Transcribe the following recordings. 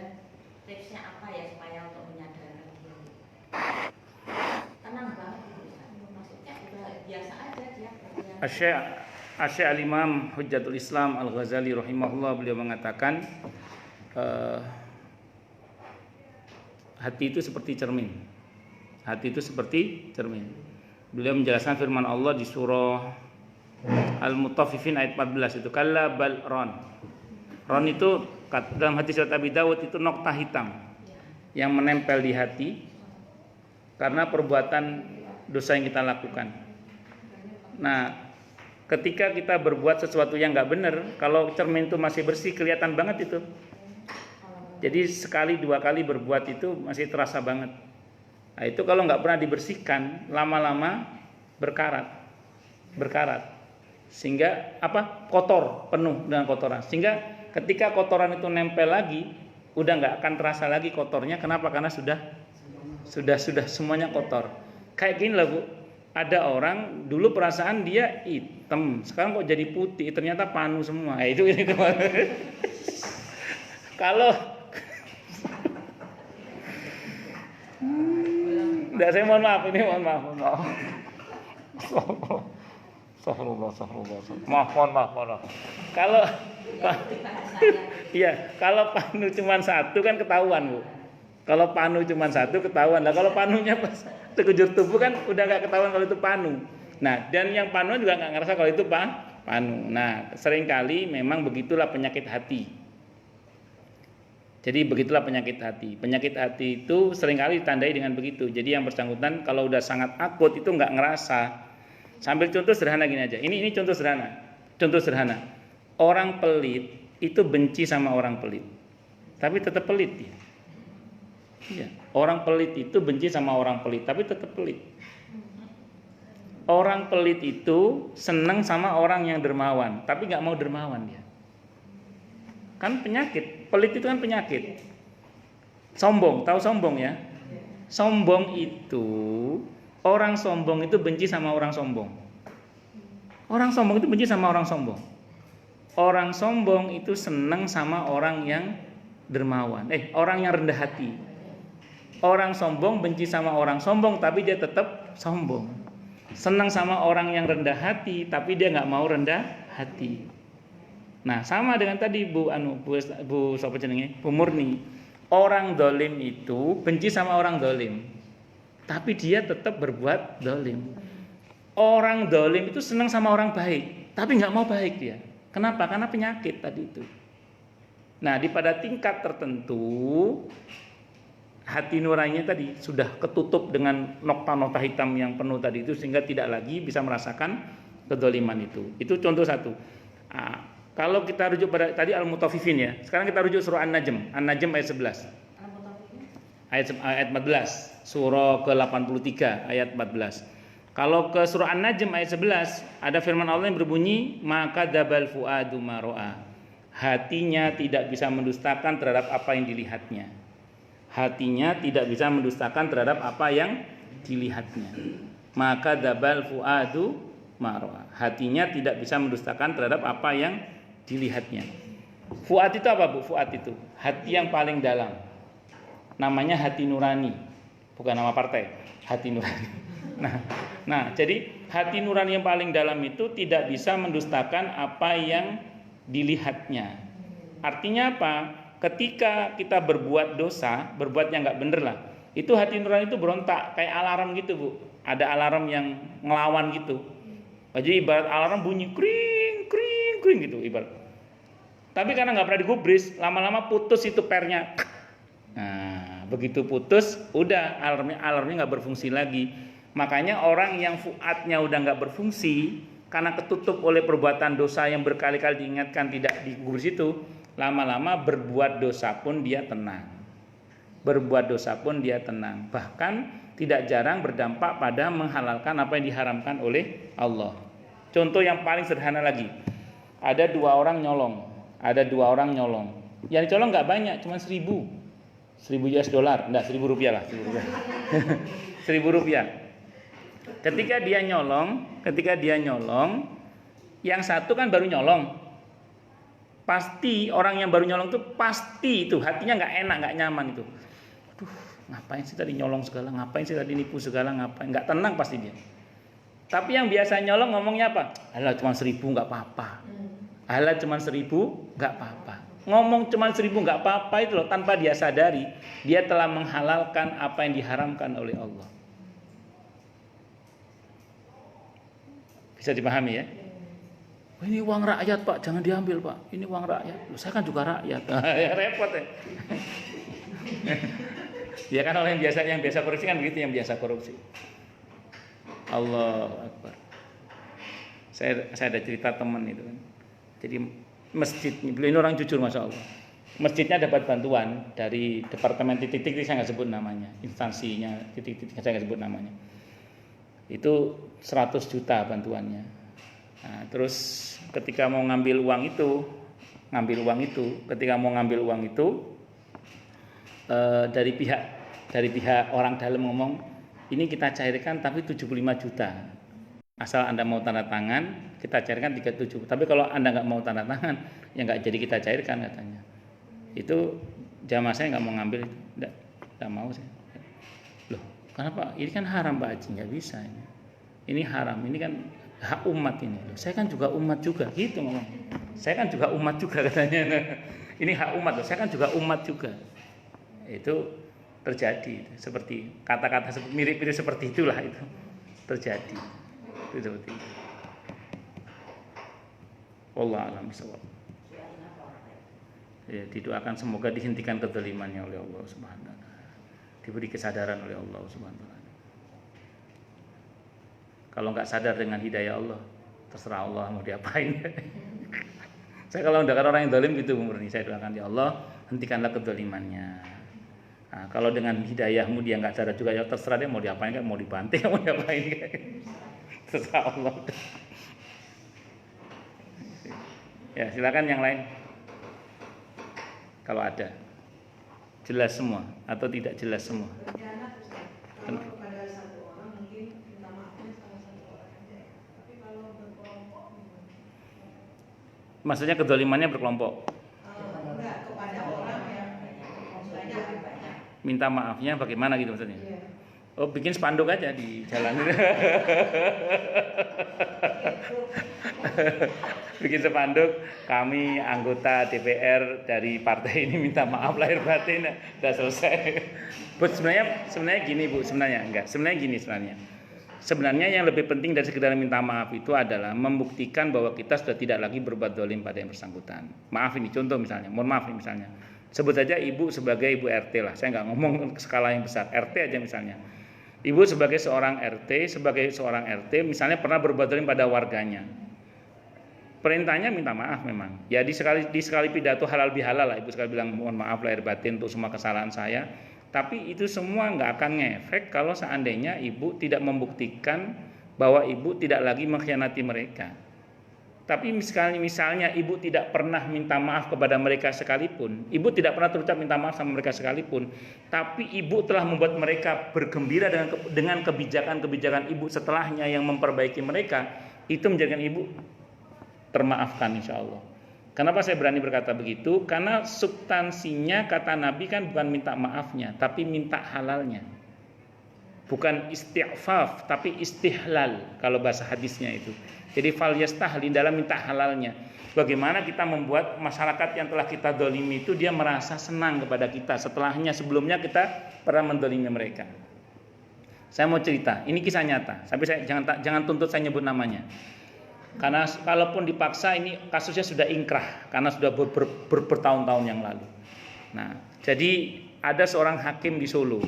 dan tipsnya apa ya supaya untuk menyadarkan dia? Tenang banget gitu Ustaz. Maksudnya udah biasa aja dia. Asy-Syaikh Al-Imam Hujjatul Islam Al-Ghazali rahimahullah, beliau mengatakan hati itu seperti cermin. Hati itu seperti cermin. Beliau menjelaskan firman Allah di surah Al-Mutaffifin ayat 14 itu, kalla bal ron. Ron itu dalam hadis riwayat Abi Dawud itu nokta hitam yang menempel di hati karena perbuatan dosa yang kita lakukan. Nah, ketika kita berbuat sesuatu yang nggak benar, kalau cermin itu masih bersih kelihatan banget itu. Jadi sekali dua kali berbuat itu masih terasa banget. Nah, itu kalau nggak pernah dibersihkan, lama-lama berkarat, sehingga kotor, penuh dengan kotoran. Sehingga ketika kotoran itu nempel lagi, udah nggak akan terasa lagi kotornya. Kenapa? Karena sudah semuanya kotor. Kayak gini lah Bu. Ada orang dulu perasaan dia hitam, sekarang kok jadi putih, ternyata panu semua. Itu kalau saya mohon maaf. Maaf. Kalau panu cuma satu kan ketahuan Bu. Kalau panu cuma satu ketahuan. Lah kalau panunya pas sekujur tubuh kan udah nggak ketahuan kalau itu panu. Nah, dan yang panu juga nggak ngerasa kalau itu panu. Nah, seringkali memang begitulah penyakit hati. Jadi begitulah penyakit hati. Penyakit hati itu seringkali ditandai dengan begitu. Jadi yang bersangkutan kalau udah sangat akut itu nggak ngerasa. Sambil contoh sederhana gini aja. Ini contoh sederhana. Contoh sederhana. Orang pelit itu benci sama orang pelit, tapi tetap pelit dia. Ya, orang pelit itu benci sama orang pelit, tapi tetap pelit. Orang pelit itu senang sama orang yang dermawan, tapi nggak mau dermawan dia. Kan penyakit, pelit itu kan penyakit. Sombong, tahu sombong ya? Sombong itu, orang sombong itu benci sama orang sombong. Orang sombong itu benci sama orang sombong. Orang sombong itu senang sama orang yang dermawan, orang yang rendah hati. Orang sombong benci sama orang sombong, tapi dia tetap sombong. Senang sama orang yang rendah hati, tapi dia nggak mau rendah hati. Nah, sama dengan tadi Bu Murni. Orang dolim itu benci sama orang dolim, tapi dia tetap berbuat dolim. Orang dolim itu senang sama orang baik, tapi nggak mau baik dia. Kenapa? Karena penyakit tadi itu. Nah, pada tingkat tertentu hati nuraninya tadi sudah ketutup dengan nokta-nokta hitam yang penuh tadi itu, sehingga tidak lagi bisa merasakan kedoliman itu. Itu contoh satu. Nah, kalau kita rujuk pada tadi Al-Mutaffifin ya, sekarang kita rujuk surah An-Najm. An-Najm ayat 11. Ayat 14. Surah ke-83 ayat 14. Kalau ke surah An-Najm ayat 11 ada firman Allah yang berbunyi, maka dabal fuadu maro'a. Hatinya tidak bisa mendustakan terhadap apa yang dilihatnya. Hatinya tidak bisa mendustakan terhadap apa yang dilihatnya. Maka dabal fuadu maro'a. Hatinya tidak bisa mendustakan terhadap apa yang dilihatnya. Fuad itu apa Bu? Fuad itu hati yang paling dalam. Namanya hati nurani. Bukan nama partai. Hati nurani. Nah, jadi hati nurani yang paling dalam itu tidak bisa mendustakan apa yang dilihatnya. Artinya apa? Ketika kita berbuat dosa, berbuat yang nggak bener lah, itu hati nurani itu berontak kayak alarm gitu Bu. Ada alarm yang ngelawan gitu. Jadi ibarat alarm bunyi kring kring kring gitu ibarat. Tapi karena nggak pernah digubris, lama-lama putus itu pernya. Nah, begitu putus, udah alarmnya nggak berfungsi lagi. Makanya orang yang fuadnya udah nggak berfungsi karena ketutup oleh perbuatan dosa yang berkali-kali diingatkan tidak digubris itu, lama-lama berbuat dosa pun dia tenang. Bahkan tidak jarang berdampak pada menghalalkan apa yang diharamkan oleh Allah. Contoh yang paling sederhana lagi. Ada dua orang nyolong. Yang dicolong nggak banyak, cuma 1.000 US dollar, enggak 1.000 rupiah lah, 1.000 rupiah. 1.000 rupiah. Ketika dia nyolong, yang satu kan baru nyolong. pasti orang yang baru nyolong itu pasti itu hatinya nggak enak, nggak nyaman itu. Aduh, ngapain sih tadi nyolong segala, ngapain sih tadi nipu segala, ngapain? Nggak tenang pasti dia. Tapi yang biasa nyolong ngomongnya apa? Alah cuma 1.000 nggak apa-apa. Alah cuma 1.000 nggak apa-apa. Ngomong cuma 1.000 nggak apa-apa itu loh, tanpa dia sadari dia telah menghalalkan apa yang diharamkan oleh Allah. Bisa dipahami ya? Oh, ini uang rakyat Pak, jangan diambil Pak. Ini uang rakyat. Loh, saya kan juga rakyat. Ya repot ya. Ya kan orang yang biasa korupsi kan begitu, yang biasa korupsi. Allahu Akbar. Saya ada cerita teman itu kan. Jadi masjid, beliau ini orang jujur masya Allah. Masjidnya dapat bantuan dari departemen titik-titik, saya nggak sebut namanya, instansinya titik-titik saya nggak sebut namanya. Itu 100 juta bantuannya. Nah, terus ketika mau ngambil uang itu, dari pihak orang dalam ngomong, ini kita cairkan tapi 75 juta. Asal Anda mau tanda tangan, kita cairkan 37. Tapi kalau Anda nggak mau tanda tangan, ya nggak jadi kita cairkan katanya. Itu jamaah saya nggak mau ngambil, nggak mau saya. Loh, kenapa? Ini kan haram Pak Haji, nggak bisa ini. Ini haram, ini kan hak umat ini. Loh, saya kan juga umat juga, gitu ngomong. Saya kan juga umat juga katanya. Ini hak umat loh, saya kan juga umat juga. Itu terjadi seperti kata-kata mirip-mirip seperti itulah itu terjadi. Itu seperti itu. Wallahu a'lam bishawab. Ya, didoakan semoga dihentikan kezalimannya oleh Allah Subhanahu wa taala. Diberi kesadaran oleh Allah Subhanahu wa taala. Kalau nggak sadar dengan hidayah Allah, terserah Allah mau diapain. Saya kalau mendengar orang yang zalim gitu murni, saya doakan ya Allah, hentikanlah kezalimannya. Nah, kalau dengan hidayahmu dia nggak sadar juga, ya terserah dia mau diapain kan, mau dibanting, mau diapain kan. Terserah Allah. Ya silakan yang lain. Kalau ada, jelas semua atau tidak jelas semua. Pada satu orang mungkin minta maafnya sama satu orang aja. Tapi kalau berkelompok, maksudnya kezalimannya berkelompok. enggak kepada orang yang banyak. Minta maafnya bagaimana gitu maksudnya? Iya. Oh, bikin spanduk aja di jalan. Bikin spanduk, kami anggota DPR dari partai ini minta maaf lahir batin, udah selesai. Bu, sebenarnya gini Bu, sebenarnya gini. Sebenarnya yang lebih penting dari sekedar minta maaf itu adalah membuktikan bahwa kita sudah tidak lagi berbuat zalim pada yang bersangkutan. Maaf ini contoh misalnya, mohon maaf ini misalnya. Sebut saja ibu sebagai ibu RT lah, saya nggak ngomong skala yang besar, RT aja misalnya. Ibu sebagai seorang RT misalnya pernah berbuat zalim pada warganya. Perintahnya minta maaf memang. Ya di sekali pidato halal bihalal lah, ibu sekali bilang mohon maaf lahir batin untuk semua kesalahan saya. Tapi itu semua nggak akan ngefek kalau seandainya ibu tidak membuktikan bahwa ibu tidak lagi mengkhianati mereka. Tapi misalnya ibu tidak pernah minta maaf kepada mereka sekalipun, ibu tidak pernah terucap minta maaf sama mereka sekalipun, tapi ibu telah membuat mereka bergembira dengan kebijakan-kebijakan ibu setelahnya yang memperbaiki mereka, itu menjadikan ibu termaafkan insya Allah. Kenapa saya berani berkata begitu? Karena substansinya kata Nabi kan bukan minta maafnya, tapi minta halalnya. Bukan istighfaf, tapi istihlal kalau bahasa hadisnya itu. Jadi fal yastahlil dalam minta halalnya. Bagaimana kita membuat masyarakat yang telah kita dolimi itu dia merasa senang kepada kita setelahnya sebelumnya kita pernah mendolimi mereka. Saya mau cerita, ini kisah nyata. Tapi saya jangan tuntut saya nyebut namanya. Karena kalaupun dipaksa ini kasusnya sudah ingkrah karena sudah bertahun-tahun yang lalu. Nah, jadi ada seorang hakim di Solo.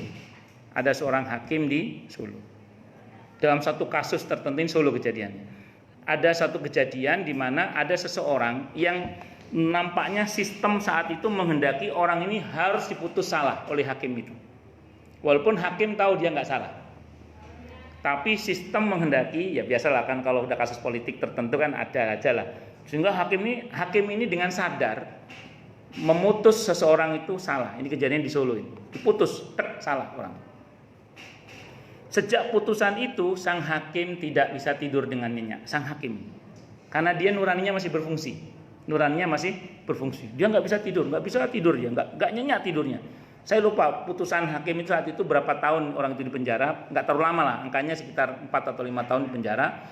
Dalam satu kasus tertentu Solo kejadiannya. Ada satu kejadian di mana ada seseorang yang nampaknya sistem saat itu menghendaki orang ini harus diputus salah oleh hakim itu. Walaupun hakim tahu dia nggak salah. Tapi sistem menghendaki, ya biasalah kan kalau udah kasus politik tertentu kan ada aja lah. Sehingga hakim ini dengan sadar memutus seseorang itu salah. Ini kejadian di Solo ini. Diputus, salah orang. Sejak putusan itu sang hakim tidak bisa tidur dengan nyenyak, sang hakim. Karena dia nuraninya masih berfungsi. Nuraninya masih berfungsi. Dia nggak bisa tidur dia, nggak nyenyak tidurnya. Saya lupa putusan hakim itu saat itu berapa tahun orang itu di penjara, nggak terlalu lama lah, angkanya sekitar 4 atau 5 tahun di penjara.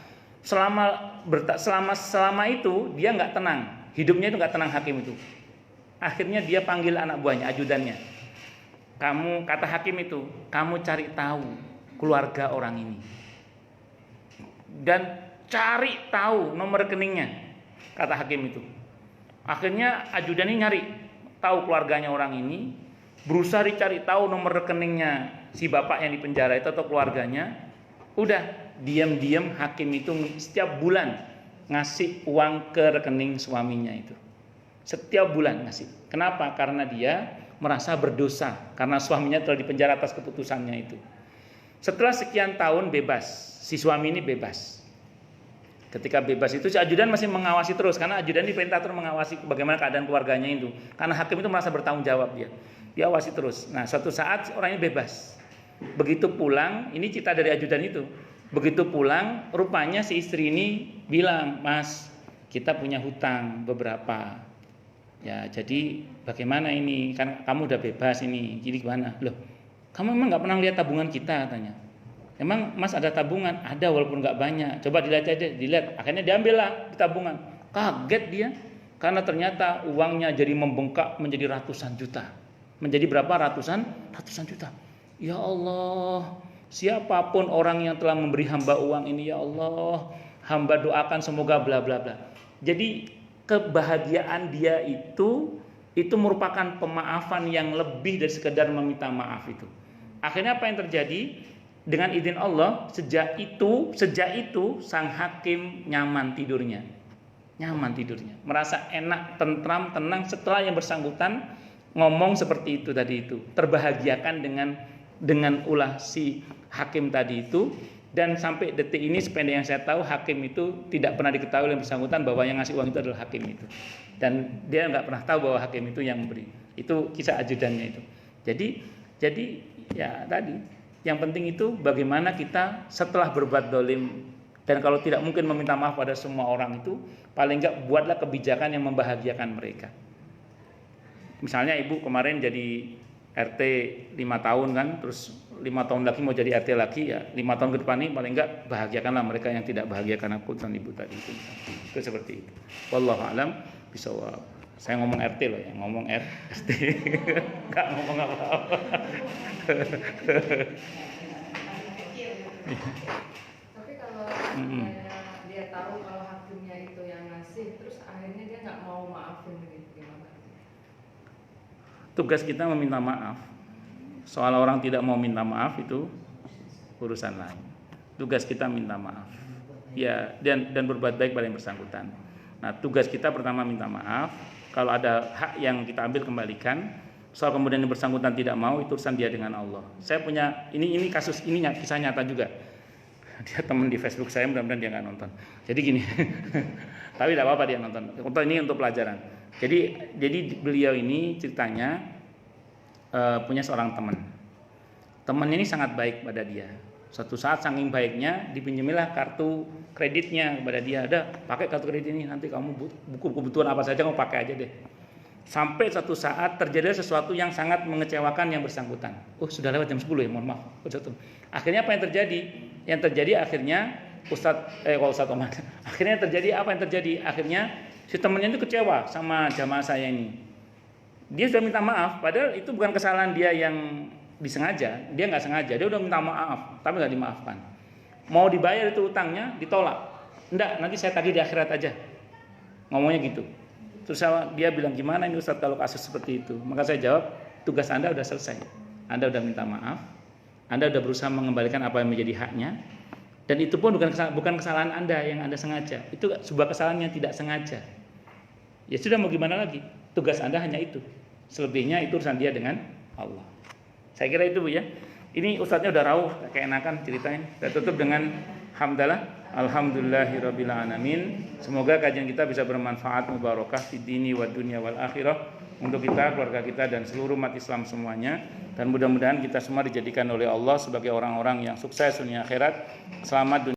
Selama itu dia nggak tenang, hidupnya itu nggak tenang hakim itu. Akhirnya dia panggil anak buahnya, ajudannya. Kata hakim itu, kamu cari tahu keluarga orang ini dan cari tahu nomor rekeningnya, kata hakim itu. Akhirnya ajudan ini nyari tahu keluarganya orang ini, berusaha dicari tahu nomor rekeningnya si bapak yang di penjara itu atau keluarganya. Udah diam-diam hakim itu setiap bulan ngasih uang ke rekening suaminya itu. Setiap bulan ngasih. Kenapa? Karena dia merasa berdosa karena suaminya telah dipenjara atas keputusannya itu. Setelah sekian tahun bebas, si suami ini bebas. Ketika bebas itu si ajudan masih mengawasi terus karena ajudan diperintah terus mengawasi bagaimana keadaan keluarganya itu. Karena hakim itu merasa bertanggung jawab dia. Dia awasi terus. Nah, suatu saat orang ini bebas. Begitu pulang, ini cerita dari ajudan itu. Begitu pulang, rupanya si istri ini bilang, "Mas, kita punya hutang beberapa. Ya, jadi bagaimana ini? Kan kamu udah bebas ini. Jadi gimana?" "Loh, kamu emang nggak pernah lihat tabungan kita?" Katanya. "Emang Mas ada tabungan?" "Ada walaupun nggak banyak. Coba dilihat aja, dilihat." Akhirnya diambil lah di tabungan. Kaget dia karena ternyata uangnya jadi membengkak menjadi ratusan juta. Menjadi berapa? Ratusan juta. Ya Allah, siapapun orang yang telah memberi hamba uang ini, ya Allah, hamba doakan semoga bla bla bla. Jadi kebahagiaan dia itu merupakan pemaafan yang lebih dari sekedar meminta maaf itu. Akhirnya apa yang terjadi? Dengan izin Allah, sejak itu sang hakim nyaman tidurnya, merasa enak, tentram, tenang setelah yang bersangkutan ngomong seperti itu tadi itu, terbahagiakan dengan ulah si hakim tadi itu. Dan sampai detik ini sependek yang saya tahu hakim itu tidak pernah diketahui oleh yang bersangkutan bahwa yang ngasih uang itu adalah hakim itu, dan dia nggak pernah tahu bahwa hakim itu yang memberi. Itu kisah ajudannya itu. Jadi ya tadi yang penting itu bagaimana kita setelah berbuat dolim, dan kalau tidak mungkin meminta maaf pada semua orang itu, paling enggak buatlah kebijakan yang membahagiakan mereka. Misalnya ibu kemarin jadi RT 5 tahun kan, terus 5 tahun lagi mau jadi RT lagi, ya 5 tahun ke depan ini paling enggak bahagiakanlah mereka yang tidak bahagia karena keputusan ibu tadi itu. Itu seperti itu. Wallahu a'lam bishawab. Saya ngomong RT loh, yang ngomong RT, nggak ngomong apa-apa. Tapi kalau dia tahu kalau hakimnya itu yang ngasih, terus akhirnya dia nggak mau maafin gitu, gimana? Tugas kita meminta maaf. Soal orang tidak mau minta maaf itu urusan lain. Tugas kita minta maaf. Ya, dan berbuat baik pada yang bersangkutan. Nah, tugas kita pertama minta maaf. Kalau ada hak yang kita ambil kembalikan. Soal kemudian yang bersangkutan tidak mau, itu urusan dia dengan Allah. Saya punya ini kasus ini kisah nyata juga. Dia teman di Facebook saya, mudah-mudahan dia nggak nonton. Jadi gini, tapi tidak apa-apa dia nonton. Ini untuk pelajaran. Jadi beliau ini ceritanya punya seorang teman. Temannya ini sangat baik pada dia. Suatu saat saking baiknya dipinjamilah kartu kreditnya kepada dia. Ada, pakai kartu kredit ini, nanti kamu buku kebutuhan apa saja kamu pakai aja deh. Sampai suatu saat terjadi sesuatu yang sangat mengecewakan yang bersangkutan. Sudah lewat jam 10 ya, mohon maaf. Akhirnya apa yang terjadi? Yang terjadi akhirnya Ustadz Omar. Akhirnya terjadi apa yang terjadi? Akhirnya si temannya itu kecewa sama jamaah saya ini. Dia sudah minta maaf, padahal itu bukan kesalahan dia yang disengaja, dia nggak sengaja, dia udah minta maaf, tapi nggak dimaafkan. Mau dibayar itu utangnya, ditolak. Enggak, nanti saya tagih di akhirat aja. Ngomongnya gitu. Terus dia bilang, gimana ini Ustadz kalau kasus seperti itu? Maka saya jawab, tugas Anda udah selesai. Anda udah minta maaf, Anda udah berusaha mengembalikan apa yang menjadi haknya, dan itu pun bukan kesalahan Anda yang Anda sengaja. Itu sebuah kesalahan yang tidak sengaja. Ya sudah, mau gimana lagi? Tugas Anda hanya itu. Selebihnya itu urusan dia dengan Allah. Saya kira itu Bu ya. Ini Ustadznya udah rauh, keenakan ceritain. Saya tutup dengan hamdalah. Alhamdulillahirabbil alamin. Semoga kajian kita bisa bermanfaat, mubarakah fid dini wad dunya wal akhirah untuk kita, keluarga kita dan seluruh umat Islam semuanya. Dan mudah-mudahan kita semua dijadikan oleh Allah sebagai orang-orang yang sukses dunia akhirat. Selamat dunia